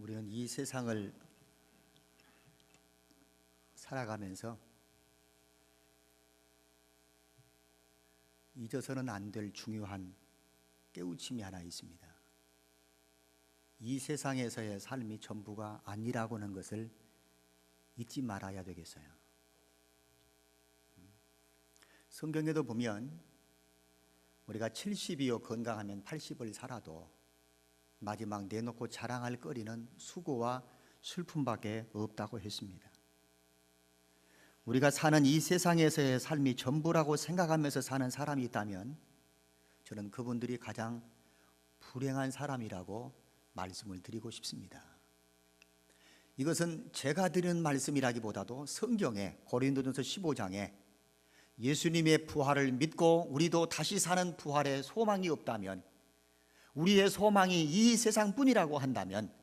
우리는 이 세상을 살아가면서 잊어서는 안 될 중요한 깨우침이 하나 있습니다. 이 세상에서의 삶이 전부가 아니라고 하는 것을 잊지 말아야 되겠어요. 성경에도 보면 우리가 70이요 건강하면 80을 살아도 마지막 내놓고 자랑할 거리는 수고와 슬픔밖에 없다고 했습니다. 우리가 사는 이 세상에서의 삶이 전부라고 생각하면서 사는 사람이 있다면 저는 그분들이 가장 불행한 사람이라고 말씀을 드리고 싶습니다. 이것은 제가 드리는 말씀이라기보다도 성경에 고린도전서 15장에 예수님의 부활을 믿고 우리도 다시 사는 부활의 소망이 없다면, 우리의 소망이 이 세상뿐이라고 한다면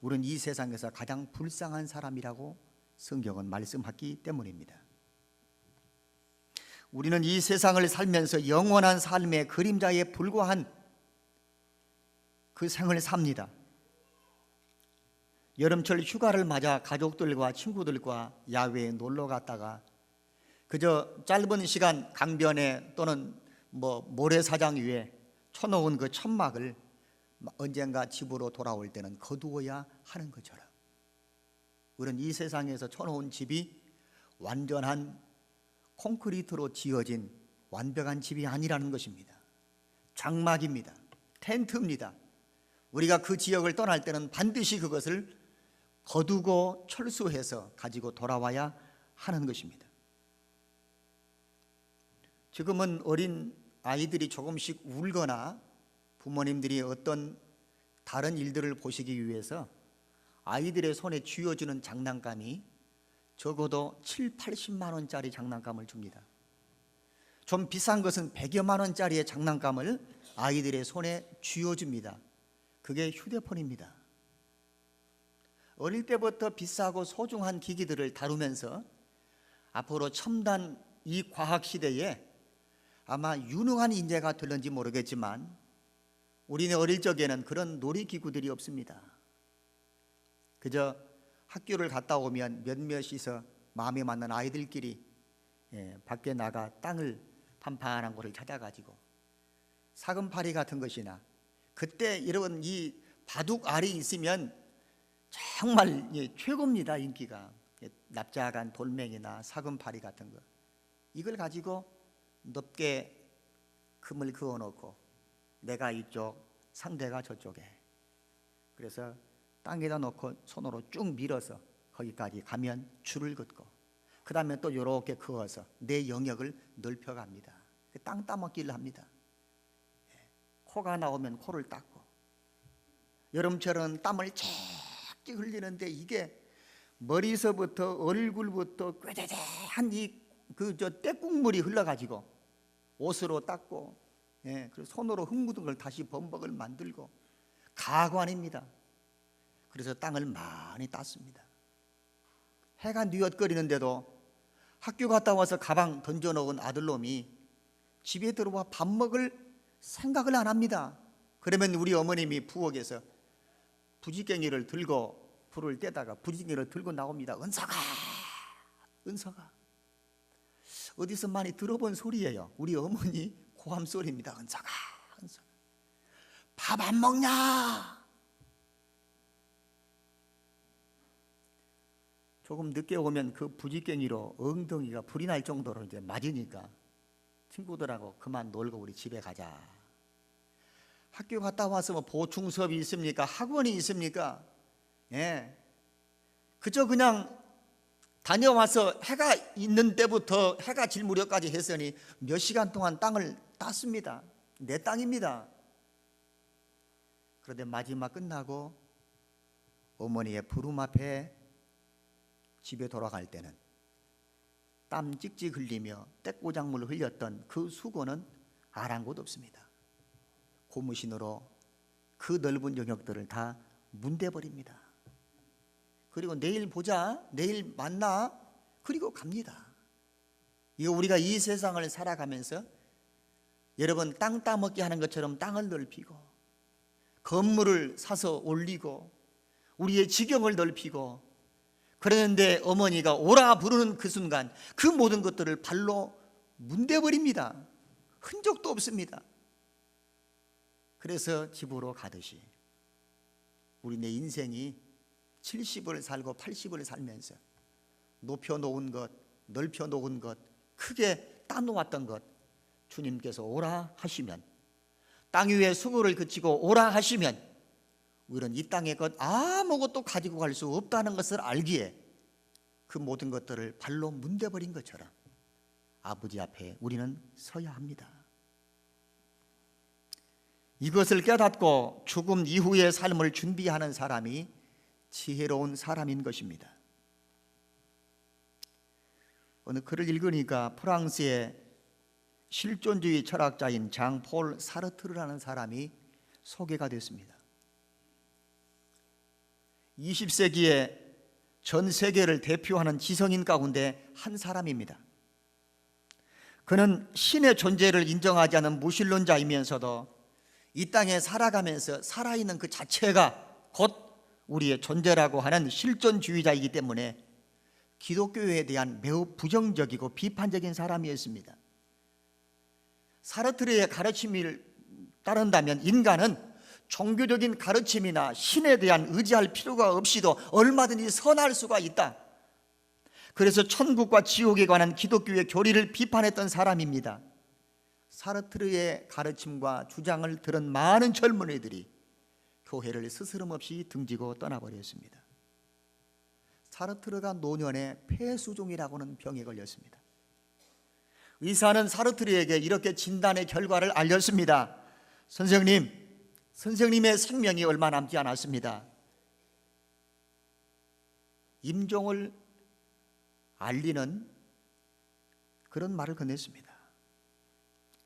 우리는 이 세상에서 가장 불쌍한 사람이라고 성경은 말씀하기 때문입니다. 우리는 이 세상을 살면서 영원한 삶의 그림자에 불과한 그 생을 삽니다. 여름철 휴가를 맞아 가족들과 친구들과 야외에 놀러 갔다가 그저 짧은 시간 강변에 또는 모래사장 위에 쳐놓은 그 천막을 언젠가 집으로 돌아올 때는 거두어야 하는 것처럼 우리는 이 세상에서 쳐놓은 집이 완전한 콘크리트로 지어진 완벽한 집이 아니라는 것입니다. 장막입니다. 텐트입니다. 우리가 그 지역을 떠날 때는 반드시 그것을 거두고 철수해서 가지고 돌아와야 하는 것입니다. 지금은 어린 아이들이 조금씩 울거나 부모님들이 어떤 다른 일들을 보시기 위해서 아이들의 손에 쥐어주는 장난감이 적어도 7, 80만 원짜리 장난감을 줍니다. 좀 비싼 것은 100여만 원짜리의 장난감을 아이들의 손에 쥐어줍니다. 그게 휴대폰입니다. 어릴 때부터 비싸고 소중한 기기들을 다루면서 앞으로 첨단 이 과학 시대에 아마 유능한 인재가 될는지 모르겠지만 우리네 어릴 적에는 그런 놀이기구들이 없습니다. 그저 학교를 갔다 오면 몇몇이서 마음에 맞는 아이들끼리 밖에 나가 땅을 판판한 곳을 찾아가지고 사금파리 같은 것이나 그때 이런 이 바둑 알이 있으면 정말 최고입니다. 인기가 납작한 돌멩이나 사금파리 같은 거 이걸 가지고 높게 금을 그어놓고 내가 이쪽 상대가 저쪽에 그래서 땅에다 놓고 손으로 쭉 밀어서 거기까지 가면 줄을 긋고 그 다음에 또 이렇게 그어서 내 영역을 넓혀갑니다. 땅 따먹기를 합니다. 코가 나오면 코를 닦고 여름철은 땀을 쫙 흘리는데 이게 머리서부터 얼굴부터 꾀대대한 저 때국물이 흘러가지고 옷으로 닦고 그리고 손으로 흙 묻은 걸 다시 범벅을 만들고 가관입니다. 그래서 땅을 많이 땄습니다. 해가 뉘엿거리는데도 학교 갔다 와서 가방 던져놓은 아들놈이 집에 들어와 밥 먹을 생각을 안 합니다. 그러면 우리 어머님이 부엌에서 부지깽이를 들고 불을 떼다가 부지깽이를 들고 나옵니다. 은서가 은서가 어디서 많이 들어본 소리예요. 우리 어머니 고함 소리입니다. 은서가 은서가 밥 안 먹냐? 조금 늦게 오면 그 부지깽이로 엉덩이가 불이 날 정도로 이제 맞으니까 친구들하고 그만 놀고 우리 집에 가자. 학교 갔다 와서 뭐 보충 수업이 있습니까? 학원이 있습니까? 그저 그냥 다녀와서 해가 있는 때부터 해가 질 무렵까지 했으니 몇 시간 동안 땅을 땄습니다. 내 땅입니다. 그런데 마지막 끝나고 어머니의 부름 앞에 집에 돌아갈 때는 땀 찍찍 흘리며 떼꼬작물을 흘렸던 그 수고는 아랑곳 없습니다. 고무신으로 그 넓은 영역들을 다 문대버립니다. 그리고 내일 보자, 내일 만나, 그리고 갑니다. 이거 우리가 이 세상을 살아가면서 여러분 땅 따먹기 하는 것처럼 땅을 넓히고 건물을 사서 올리고 우리의 지경을 넓히고, 그러는데 어머니가 오라 부르는 그 순간 그 모든 것들을 발로 문대버립니다. 흔적도 없습니다. 그래서 집으로 가듯이 우리 내 인생이 70을 살고 80을 살면서 높여놓은 것, 넓혀놓은 것, 크게 따놓았던 것 주님께서 오라 하시면, 땅 위에 수고를 그치고 오라 하시면 우리는 이 땅의 것 아무것도 가지고 갈 수 없다는 것을 알기에 그 모든 것들을 발로 문대버린 것처럼 아버지 앞에 우리는 서야 합니다. 이것을 깨닫고 죽음 이후의 삶을 준비하는 사람이 지혜로운 사람인 것입니다. 어느 글을 읽으니까 프랑스의 실존주의 철학자인 장 폴 사르트르라는 사람이 소개가 됐습니다. 20세기에 전 세계를 대표하는 지성인 가운데 한 사람입니다. 그는 신의 존재를 인정하지 않은 무신론자이면서도 이 땅에 살아가면서 살아있는 그 자체가 곧 우리의 존재라고 하는 실존주의자이기 때문에 기독교에 대한 매우 부정적이고 비판적인 사람이었습니다. 사르트르의 가르침을 따른다면 인간은 종교적인 가르침이나 신에 대한 의지할 필요가 없이도 얼마든지 선할 수가 있다. 그래서 천국과 지옥에 관한 기독교의 교리를 비판했던 사람입니다. 사르트르의 가르침과 주장을 들은 많은 젊은이들이 교회를 스스럼없이 등지고 떠나버렸습니다. 사르트르가 노년에 폐수종이라고는 병에 걸렸습니다. 의사는 사르트르에게 이렇게 진단의 결과를 알렸습니다. 선생님의 생명이 얼마 남지 않았습니다. 임종을 알리는 그런 말을 건넸습니다.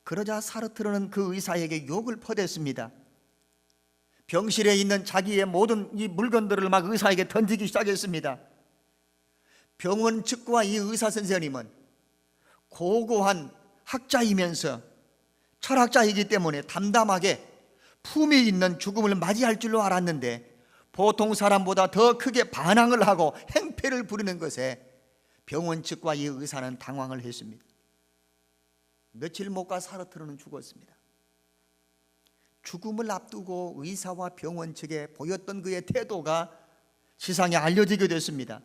그러자 사르트르는 그 의사에게 욕을 퍼댔습니다. 병실에 있는 자기의 모든 이 물건들을 막 의사에게 던지기 시작했습니다. 병원 측과 이 의사 선생님은 고고한 학자이면서 철학자이기 때문에 담담하게 품위 있는 죽음을 맞이할 줄로 알았는데 보통 사람보다 더 크게 반항을 하고 행패를 부리는 것에 병원 측과 이 의사는 당황을 했습니다. 며칠 못 가 사르트르는 죽었습니다. 죽음을 앞두고 의사와 병원 측에 보였던 그의 태도가 세상에 알려지게 됐습니다.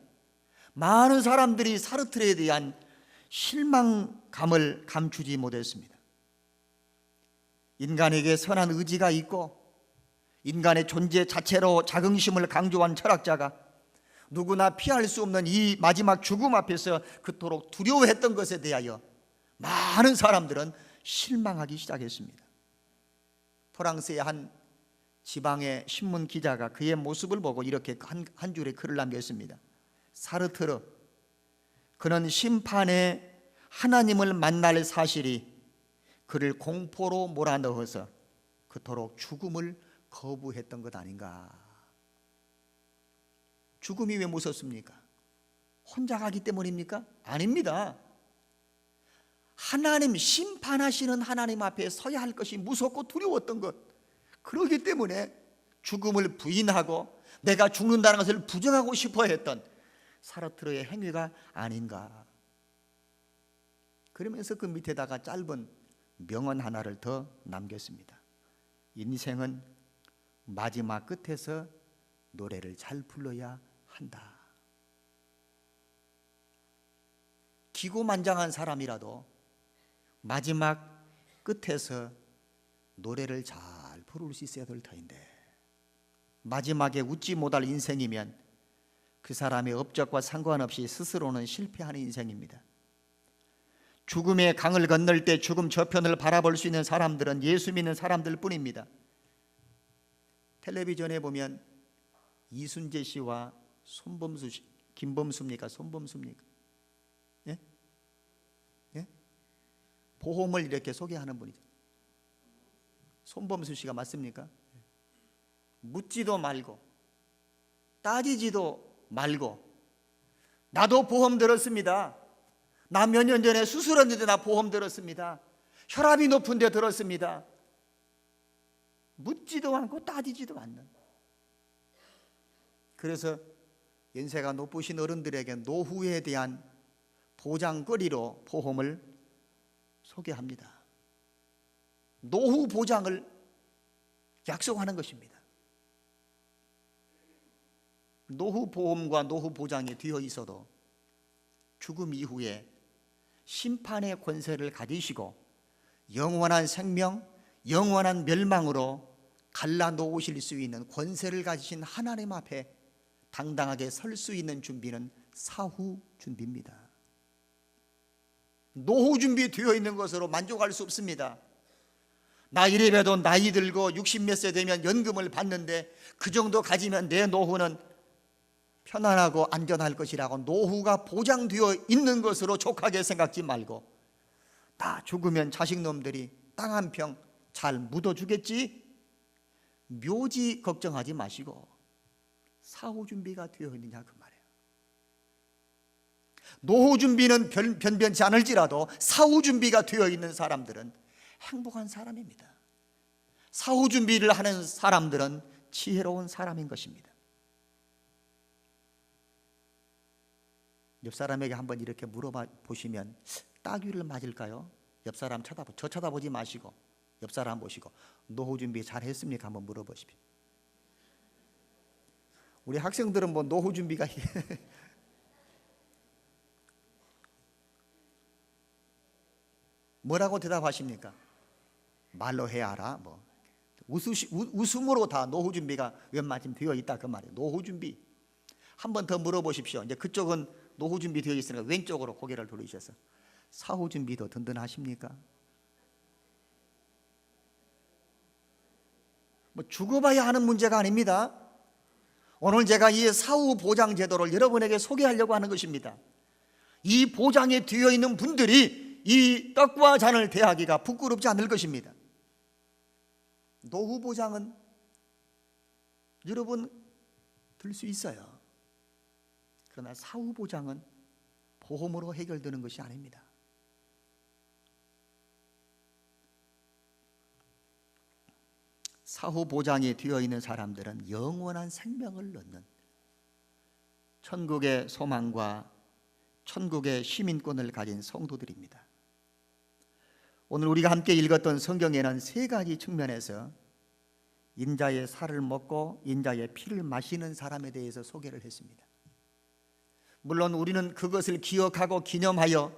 많은 사람들이 사르트르에 대한 실망감을 감추지 못했습니다. 인간에게 선한 의지가 있고 인간의 존재 자체로 자긍심을 강조한 철학자가 누구나 피할 수 없는 이 마지막 죽음 앞에서 그토록 두려워했던 것에 대하여 많은 사람들은 실망하기 시작했습니다. 프랑스의 한 지방의 신문 기자가 그의 모습을 보고 이렇게 한 줄의 글을 남겼습니다. 사르트르, 그는 심판에 하나님을 만날 사실이 그를 공포로 몰아넣어서 그토록 죽음을 거부했던 것 아닌가. 죽음이 왜 무섭습니까? 혼자 가기 때문입니까? 아닙니다. 하나님, 심판하시는 하나님 앞에 서야 할 것이 무섭고 두려웠던 것, 그러기 때문에 죽음을 부인하고 내가 죽는다는 것을 부정하고 싶어 했던 사르트르의 행위가 아닌가. 그러면서 그 밑에다가 짧은 명언 하나를 더 남겼습니다. 인생은 마지막 끝에서 노래를 잘 불러야 한다. 기고만장한 사람이라도 마지막 끝에서 노래를 잘 부를 수 있어야 될 터인데, 마지막에 웃지 못할 인생이면 그 사람의 업적과 상관없이 스스로는 실패하는 인생입니다. 죽음의 강을 건널 때 죽음 저편을 바라볼 수 있는 사람들은 예수 믿는 사람들 뿐입니다. 텔레비전에 보면 이순재 씨와 손범수 씨, 김범수입니까? 손범수입니까? 예? 예? 보험을 이렇게 소개하는 분이죠. 손범수 씨가 맞습니까? 묻지도 말고 따지지도 말고, 나도 보험 들었습니다. 나 몇 년 전에 수술했는데 나 보험 들었습니다. 혈압이 높은데 들었습니다. 묻지도 않고 따지지도 않는 그래서 연세가 높으신 어른들에게 노후에 대한 보장거리로 보험을 소개합니다. 노후 보장을 약속하는 것입니다. 노후 보험과 노후 보장이 되어 있어도 죽음 이후에 심판의 권세를 가지시고 영원한 생명, 영원한 멸망으로 갈라놓으실 수 있는 권세를 가지신 하나님 앞에 당당하게 설 수 있는 준비는 사후 준비입니다. 노후 준비되어 있는 것으로 만족할 수 없습니다. 나 이래봬도 나이 들고 60몇 세 되면 연금을 받는데 그 정도 가지면 내 노후는 편안하고 안전할 것이라고 노후가 보장되어 있는 것으로 족하게 생각지 말고 다 죽으면 자식놈들이 땅 한 평 잘 묻어주겠지, 묘지 걱정하지 마시고 사후 준비가 되어 있느냐 그 말이에요. 노후 준비는 변변치 않을지라도 사후 준비가 되어 있는 사람들은 행복한 사람입니다. 사후 준비를 하는 사람들은 지혜로운 사람인 것입니다. 옆 사람에게 한번 이렇게 물어봐 보시면 따귀를 맞을까요? 옆 사람 저 쳐다보지 마시고 옆 사람 보시고 노후 준비 잘 했습니까? 한번 물어보십시오. 우리 학생들은 뭐 노후 준비가 뭐라고 대답하십니까? 말로 해야 알아. 뭐 웃음으로 다 노후 준비가 웬만큼 되어 있다 그 말이에요. 노후 준비. 한 번 더 물어보십시오. 이제 그쪽은 노후 준비 되어 있으니까 왼쪽으로 고개를 돌리셔서 사후 준비도 든든하십니까? 뭐 죽어봐야 하는 문제가 아닙니다. 오늘 제가 이 사후 보장 제도를 여러분에게 소개하려고 하는 것입니다. 이 보장에 되어 있는 분들이 이 떡과 잔을 대하기가 부끄럽지 않을 것입니다. 노후 보장은 여러분 들 수 있어요. 그러나 사후 보장은 보험으로 해결되는 것이 아닙니다. 사후 보장이 되어 있는 사람들은 영원한 생명을 얻는 천국의 소망과 천국의 시민권을 가진 성도들입니다. 오늘 우리가 함께 읽었던 성경에는 세 가지 측면에서 인자의 살을 먹고 인자의 피를 마시는 사람에 대해서 소개를 했습니다. 물론 우리는 그것을 기억하고 기념하여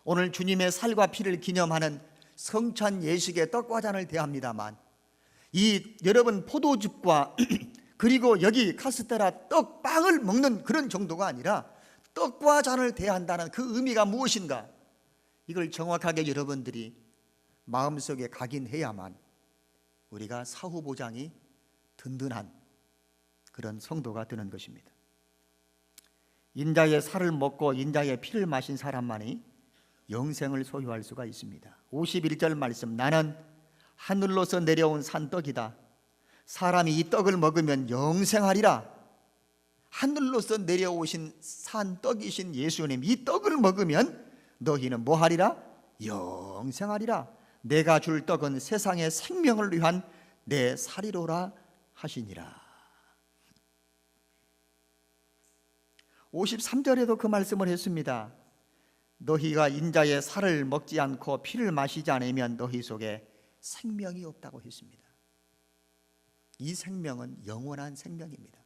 오늘 주님의 살과 피를 기념하는 성찬 예식의 떡과 잔을 대합니다만, 이 여러분 포도즙과 그리고 여기 카스테라 떡빵을 먹는 그런 정도가 아니라 떡과 잔을 대한다는 그 의미가 무엇인가, 이걸 정확하게 여러분들이 마음속에 각인해야만 우리가 사후 보장이 든든한 그런 성도가 되는 것입니다. 인자의 살을 먹고 인자의 피를 마신 사람만이 영생을 소유할 수가 있습니다. 51절 말씀, 나는 하늘로서 내려온 산떡이다. 사람이 이 떡을 먹으면 영생하리라. 하늘로서 내려오신 산떡이신 예수님, 이 떡을 먹으면 너희는 뭐하리라? 영생하리라. 내가 줄 떡은 세상의 생명을 위한 내 살이로라 하시니라. 53절에도 그 말씀을 했습니다. 너희가 인자의 살을 먹지 않고 피를 마시지 않으면 너희 속에 생명이 없다고 했습니다. 이 생명은 영원한 생명입니다.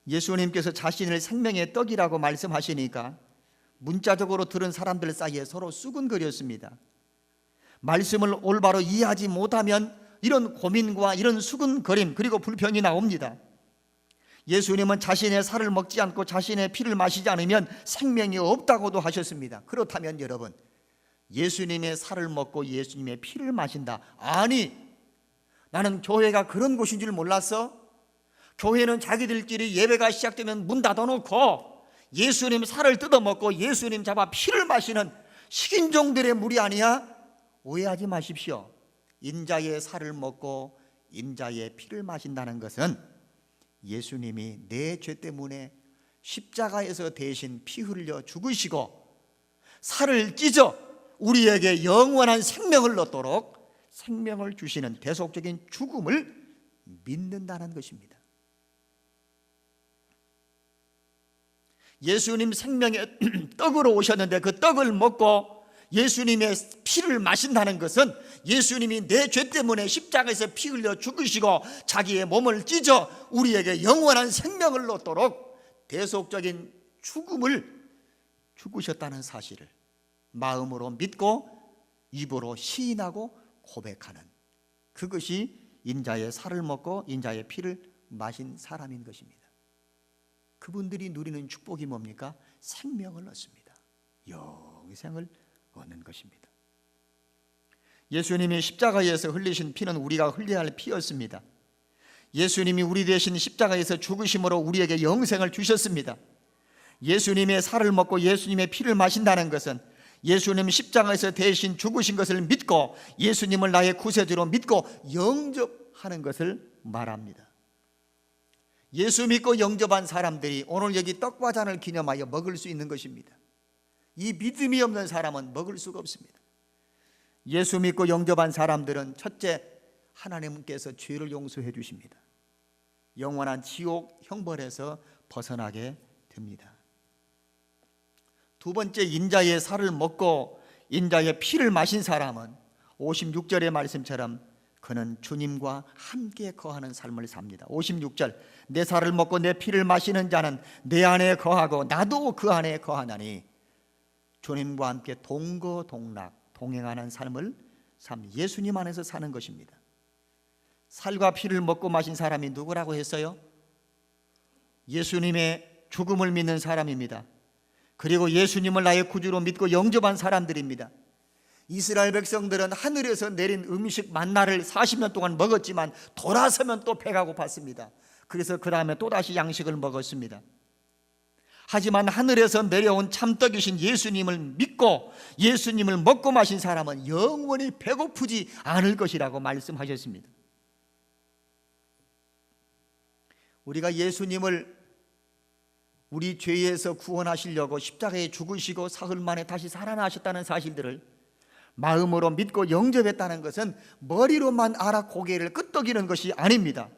예수님께서 자신을 생명의 떡이라고 말씀하시니까 문자적으로 들은 사람들 사이에 서로 수근거렸습니다. 말씀을 올바로 이해하지 못하면 이런 고민과 이런 수근거림 그리고 불평이 나옵니다. 예수님은 자신의 살을 먹지 않고 자신의 피를 마시지 않으면 생명이 없다고도 하셨습니다. 그렇다면 여러분, 예수님의 살을 먹고 예수님의 피를 마신다. 아니, 나는 교회가 그런 곳인 줄 몰랐어? 교회는 자기들끼리 예배가 시작되면 문 닫아놓고 예수님 살을 뜯어먹고 예수님 잡아 피를 마시는 식인종들의 무리 아니야? 오해하지 마십시오. 인자의 살을 먹고 인자의 피를 마신다는 것은 예수님이 내 죄 때문에 십자가에서 대신 피 흘려 죽으시고 살을 찢어 우리에게 영원한 생명을 얻도록 생명을 주시는 대속적인 죽음을 믿는다는 것입니다. 예수님 생명의 떡으로 오셨는데 그 떡을 먹고 예수님의 피를 마신다는 것은 예수님이 내 죄 때문에 십자가에서 피 흘려 죽으시고 자기의 몸을 찢어 우리에게 영원한 생명을 얻도록 대속적인 죽음을 죽으셨다는 사실을 마음으로 믿고 입으로 시인하고 고백하는, 그것이 인자의 살을 먹고 인자의 피를 마신 사람인 것입니다. 그분들이 누리는 축복이 뭡니까? 생명을 얻습니다. 영생을 얻는 것입니다. 예수님이 십자가에서 흘리신 피는 우리가 흘려야 할 피였습니다. 예수님이 우리 대신 십자가에서 죽으심으로 우리에게 영생을 주셨습니다. 예수님의 살을 먹고 예수님의 피를 마신다는 것은 예수님 십자가에서 대신 죽으신 것을 믿고 예수님을 나의 구세주로 믿고 영접하는 것을 말합니다. 예수 믿고 영접한 사람들이 오늘 여기 떡과 잔을 기념하여 먹을 수 있는 것입니다. 이 믿음이 없는 사람은 먹을 수가 없습니다. 예수 믿고 영접한 사람들은 첫째, 하나님께서 죄를 용서해 주십니다. 영원한 지옥 형벌에서 벗어나게 됩니다. 두 번째, 인자의 살을 먹고 인자의 피를 마신 사람은 56절의 말씀처럼 그는 주님과 함께 거하는 삶을 삽니다. 56절, 내 살을 먹고 내 피를 마시는 자는 내 안에 거하고 나도 그 안에 거하나니 주님과 함께 동거동락 동행하는 삶을 예수님 안에서 사는 것입니다. 살과 피를 먹고 마신 사람이 누구라고 했어요? 예수님의 죽음을 믿는 사람입니다. 그리고 예수님을 나의 구주로 믿고 영접한 사람들입니다. 이스라엘 백성들은 하늘에서 내린 음식 만나를 40년 동안 먹었지만 돌아서면 또 배가 고팠습니다. 그래서 그 다음에 또다시 양식을 먹었습니다. 하지만 하늘에서 내려온 참떡이신 예수님을 믿고 예수님을 먹고 마신 사람은 영원히 배고프지 않을 것이라고 말씀하셨습니다. 우리가 예수님을 우리 죄에서 구원하시려고 십자가에 죽으시고 사흘 만에 다시 살아나셨다는 사실들을 마음으로 믿고 영접했다는 것은 머리로만 알아 고개를 끄덕이는 것이 아닙니다.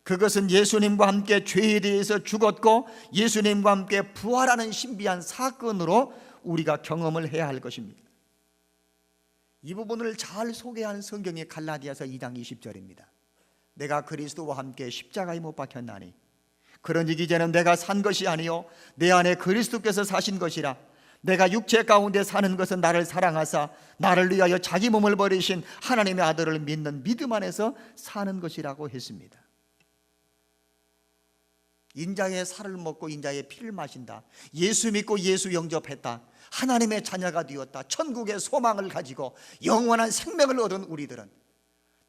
그것은 예수님과 함께 죄에 대해서 죽었고 예수님과 함께 부활하는 신비한 사건으로 우리가 경험을 해야 할 것입니다. 이 부분을 잘 소개한 성경이 갈라디아서 2장 20절입니다. 내가 그리스도와 함께 십자가에 못 박혔나니 그러니 이제는 내가 산 것이 아니요 내 안에 그리스도께서 사신 것이라. 내가 육체 가운데 사는 것은 나를 사랑하사 나를 위하여 자기 몸을 버리신 하나님의 아들을 믿는 믿음 안에서 사는 것이라고 했습니다. 인자의 살을 먹고 인자의 피를 마신다. 예수 믿고 예수 영접했다. 하나님의 자녀가 되었다. 천국의 소망을 가지고 영원한 생명을 얻은 우리들은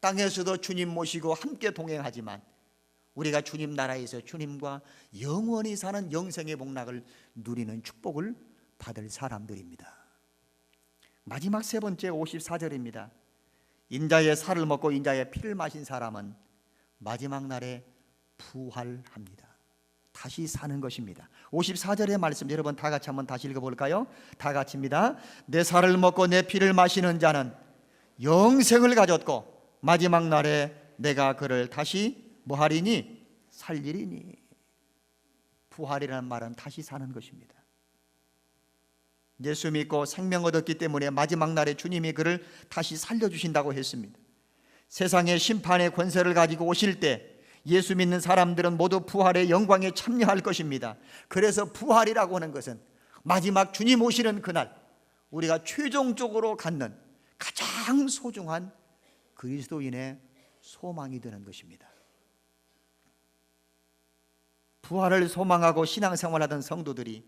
땅에서도 주님 모시고 함께 동행하지만 우리가 주님 나라에서 주님과 영원히 사는 영생의 복락을 누리는 축복을 받을 사람들입니다. 마지막 세 번째 54절입니다. 인자의 살을 먹고 인자의 피를 마신 사람은 마지막 날에 부활합니다. 다시 사는 것입니다. 54절의 말씀 여러분 다 같이 한번 다시 읽어볼까요? 다 같이입니다. 내 살을 먹고 내 피를 마시는 자는 영생을 가졌고 마지막 날에 내가 그를 다시 뭐하리니? 살리리니. 부활이라는 말은 다시 사는 것입니다. 예수 믿고 생명 얻었기 때문에 마지막 날에 주님이 그를 다시 살려주신다고 했습니다. 세상의 심판의 권세를 가지고 오실 때 예수 믿는 사람들은 모두 부활의 영광에 참여할 것입니다. 그래서 부활이라고 하는 것은 마지막 주님 오시는 그날 우리가 최종적으로 갖는 가장 소중한 그리스도인의 소망이 되는 것입니다. 부활을 소망하고 신앙생활하던 성도들이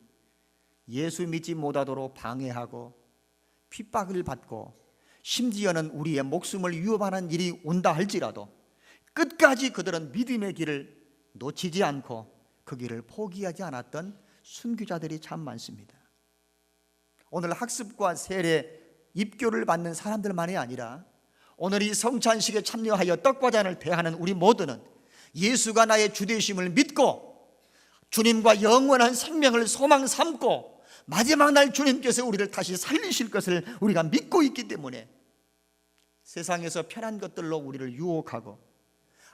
예수 믿지 못하도록 방해하고 핍박을 받고 심지어는 우리의 목숨을 위협하는 일이 온다 할지라도 끝까지 그들은 믿음의 길을 놓치지 않고 그 길을 포기하지 않았던 순교자들이 참 많습니다. 오늘 학습과 세례, 입교를 받는 사람들만이 아니라 오늘 이 성찬식에 참여하여 떡과 잔을 대하는 우리 모두는 예수가 나의 주 되심을 믿고 주님과 영원한 생명을 소망 삼고 마지막 날 주님께서 우리를 다시 살리실 것을 우리가 믿고 있기 때문에 세상에서 편한 것들로 우리를 유혹하고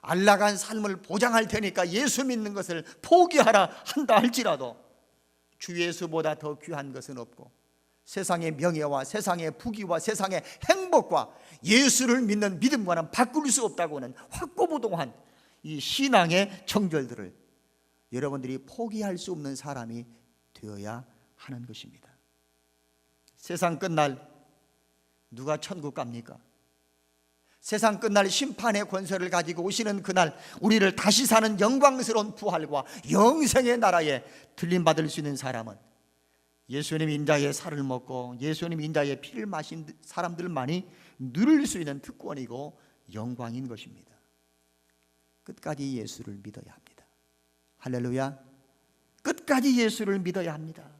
안락한 삶을 보장할 테니까 예수 믿는 것을 포기하라 한다 할지라도 주 예수보다 더 귀한 것은 없고 세상의 명예와 세상의 부귀와 세상의 행복과 예수를 믿는 믿음과는 바꿀 수 없다고는 확고부동한 이 신앙의 정절들을 여러분들이 포기할 수 없는 사람이 되어야 하는 것입니다. 세상 끝날 누가 천국 갑니까? 세상 끝날 심판의 권세를 가지고 오시는 그날 우리를 다시 사는 영광스러운 부활과 영생의 나라에 들림받을 수 있는 사람은 예수님 인자의 살을 먹고 예수님 인자의 피를 마신 사람들만이 누릴 수 있는 특권이고 영광인 것입니다. 끝까지 예수를 믿어야 합니다. 할렐루야. 끝까지 예수를 믿어야 합니다.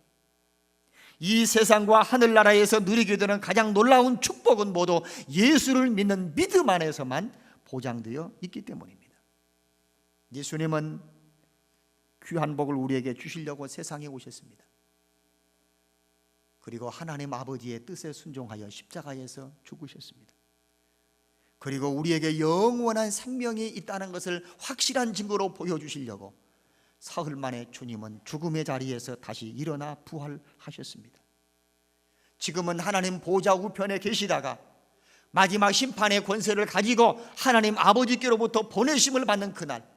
이 세상과 하늘나라에서 누리게 되는 가장 놀라운 축복은 모두 예수를 믿는 믿음 안에서만 보장되어 있기 때문입니다. 예수님은 귀한 복을 우리에게 주시려고 세상에 오셨습니다. 그리고 하나님 아버지의 뜻에 순종하여 십자가에서 죽으셨습니다. 그리고 우리에게 영원한 생명이 있다는 것을 확실한 증거로 보여주시려고 사흘 만에 주님은 죽음의 자리에서 다시 일어나 부활하셨습니다. 지금은 하나님 보좌 우편에 계시다가 마지막 심판의 권세를 가지고 하나님 아버지께로부터 보내심을 받는 그날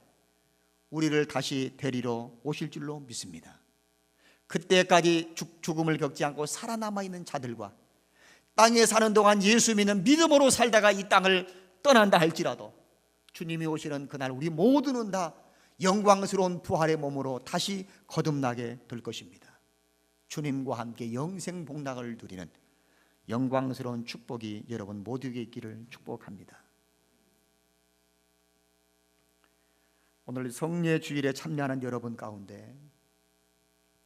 우리를 다시 데리러 오실 줄로 믿습니다. 그때까지 죽음을 겪지 않고 살아남아 있는 자들과 땅에 사는 동안 예수 믿는 믿음으로 살다가 이 땅을 떠난다 할지라도 주님이 오시는 그날 우리 모두는 다 영광스러운 부활의 몸으로 다시 거듭나게 될 것입니다. 주님과 함께 영생 복락을 누리는 영광스러운 축복이 여러분 모두에게 있기를 축복합니다. 오늘 성례 주일에 참여하는 여러분 가운데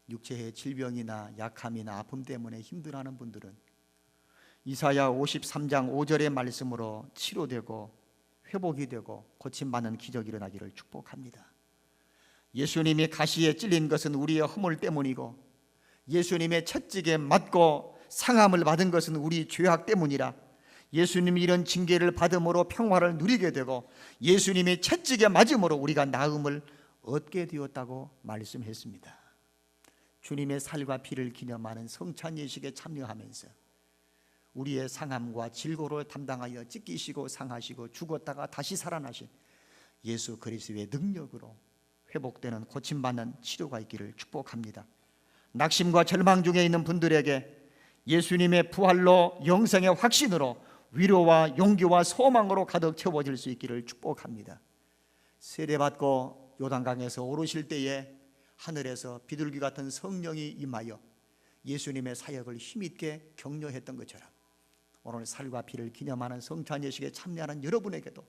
육체의 질병이나 약함이나 아픔 때문에 힘들어하는 분들은 이사야 53장 5절의 말씀으로 치료되고 회복이 되고 고침받는 기적이 일어나기를 축복합니다. 예수님이 가시에 찔린 것은 우리의 허물 때문이고 예수님의 채찍에 맞고 상함을 받은 것은 우리 죄악 때문이라 예수님이 이런 징계를 받음으로 평화를 누리게 되고 예수님이 채찍에 맞음으로 우리가 나음을 얻게 되었다고 말씀했습니다. 주님의 살과 피를 기념하는 성찬 예식에 참여하면서 우리의 상함과 질고를 담당하여 찢기시고 상하시고 죽었다가 다시 살아나신 예수 그리스도의 능력으로 회복되는 고침받는 치료가 있기를 축복합니다. 낙심과 절망 중에 있는 분들에게 예수님의 부활로 영생의 확신으로 위로와 용기와 소망으로 가득 채워질 수 있기를 축복합니다. 세례받고 요단강에서 오르실 때에 하늘에서 비둘기 같은 성령이 임하여 예수님의 사역을 힘있게 격려했던 것처럼 오늘 살과 피를 기념하는 성찬 예식에 참여하는 여러분에게도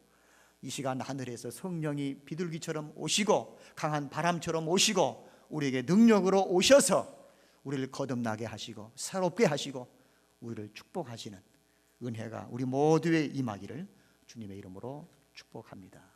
이 시간 하늘에서 성령이 비둘기처럼 오시고 강한 바람처럼 오시고 우리에게 능력으로 오셔서 우리를 거듭나게 하시고 새롭게 하시고 우리를 축복하시는 은혜가 우리 모두에 임하기를 주님의 이름으로 축복합니다.